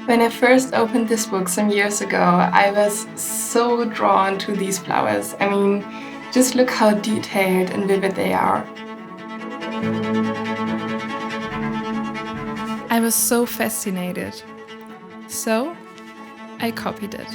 When I first opened this book some years ago, I was so drawn to these flowers. I mean, just look how detailed and vivid they are. I was so fascinated. So, I copied it.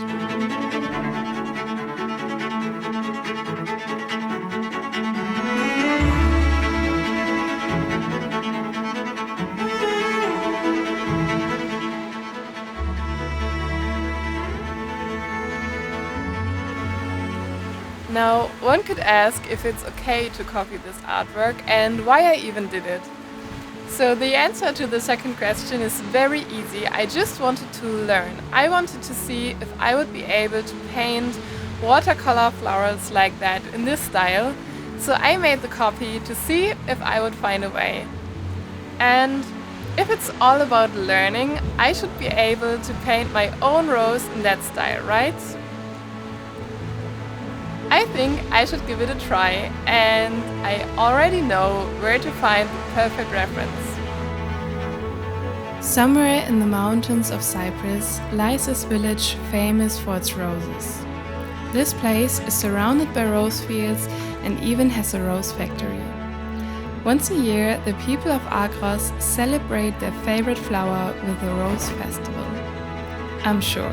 Now, one could ask if it's okay to copy this artwork and why I even did it. So the answer to the second question is very easy. I just wanted to learn. I wanted to see if I would be able to paint watercolor flowers like that in this style. So I made the copy to see if I would find a way. And if it's all about learning, I should be able to paint my own rose in that style, right? I think I should give it a try, and I already know where to find the perfect reference. Somewhere in the mountains of Cyprus lies this village famous for its roses. This place is surrounded by rose fields and even has a rose factory. Once a year, the people of Agros celebrate their favorite flower with a rose festival. I'm sure.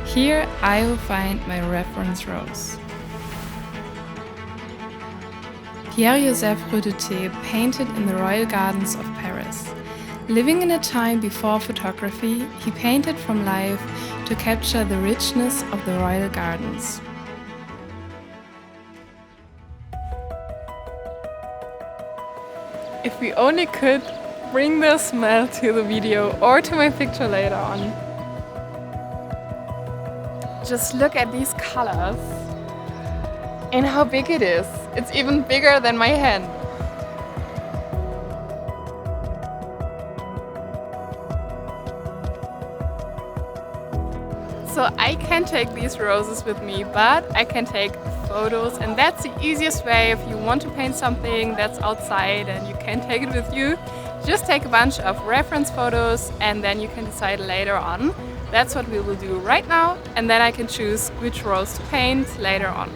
Here I will find my reference rose. Pierre-joseph Redouté painted in the royal gardens of Paris. Living in a time before photography, he painted from life to capture the richness of the royal gardens. If we only could bring the smell to the video or to my picture later on. Just look at these colors and how big it is. It's even bigger than my hand. So I can take these roses with me, but I can take photos, and that's the easiest way if you want to paint something that's outside and you can take it with you. Just take a bunch of reference photos and then you can decide later on. That's what we will do right now, and then I can choose which rose to paint later on.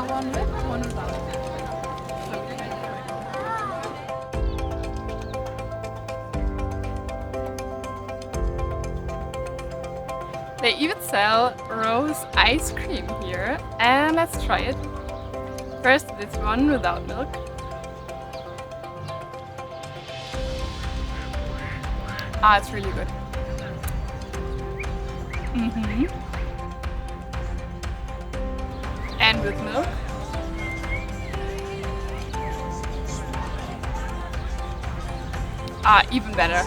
One with, one without. They even sell rose ice cream here, and let's try it. First this one without milk. Ah, it's really good. And with milk. Ah, even better.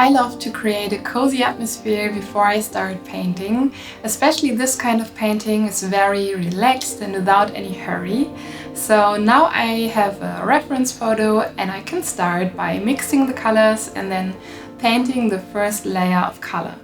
I love to create a cozy atmosphere before I start painting. Especially this kind of painting is very relaxed and without any hurry. So now I have a reference photo and I can start by mixing the colors and then painting the first layer of color.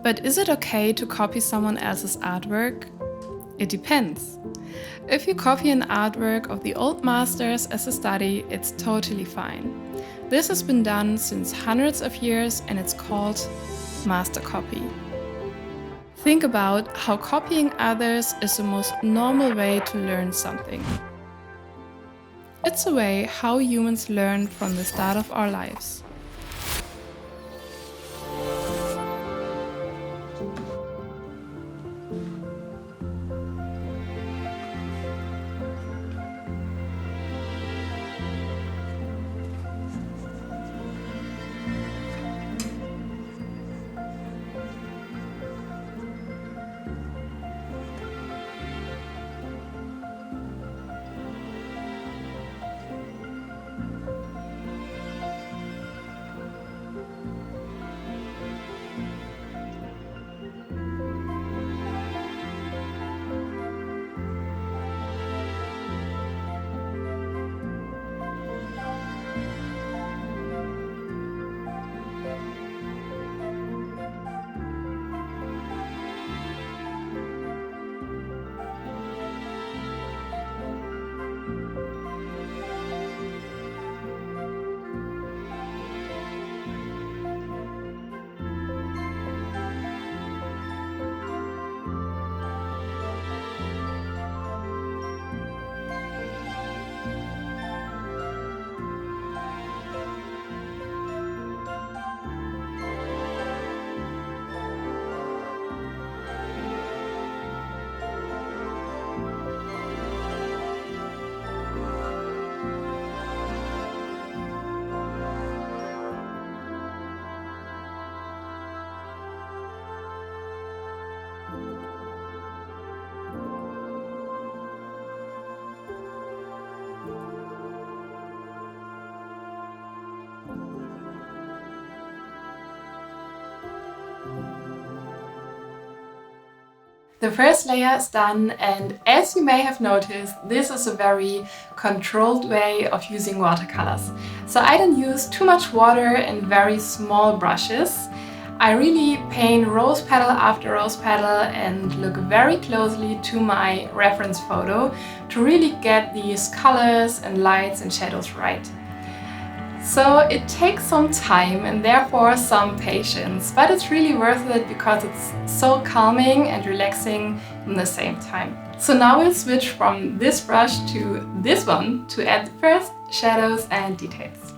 But is it okay to copy someone else's artwork? It depends. If you copy an artwork of the old masters as a study, it's totally fine. This has been done since hundreds of years and it's called master copy. Think about how copying others is the most normal way to learn something. It's a way how humans learn from the start of our lives. The first layer is done, and as you may have noticed, this is a very controlled way of using watercolors. So I don't use too much water and very small brushes. I really paint rose petal after rose petal and look very closely to my reference photo to really get these colors and lights and shadows right. So it takes some time and therefore some patience, but it's really worth it because it's so calming and relaxing in the same time. So now we'll switch from this brush to this one to add the first shadows and details.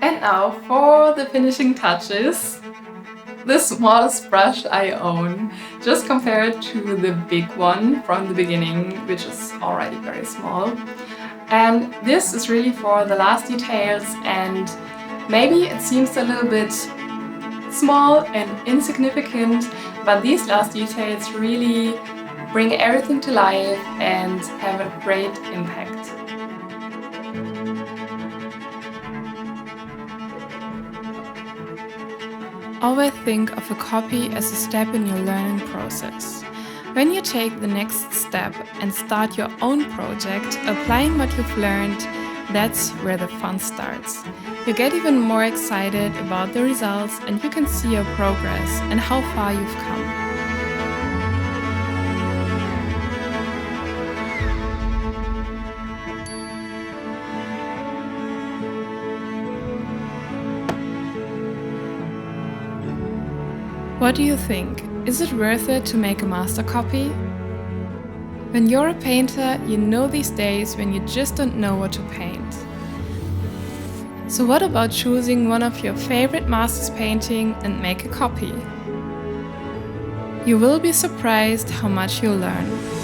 And now for the finishing touches. The smallest brush I own, just compared to the big one from the beginning, which is already very small. And this is really for the last details, and maybe it seems a little bit small and insignificant, but these last details really bring everything to life and have a great impact. Always think of a copy as a step in your learning process. When you take the next step and start your own project, applying what you've learned, that's where the fun starts. You get even more excited about the results and you can see your progress and how far you've come. What do you think? Is it worth it to make a master copy? When you're a painter, you know these days when you just don't know what to paint. So what about choosing one of your favorite master's painting and make a copy? You will be surprised how much you'll learn.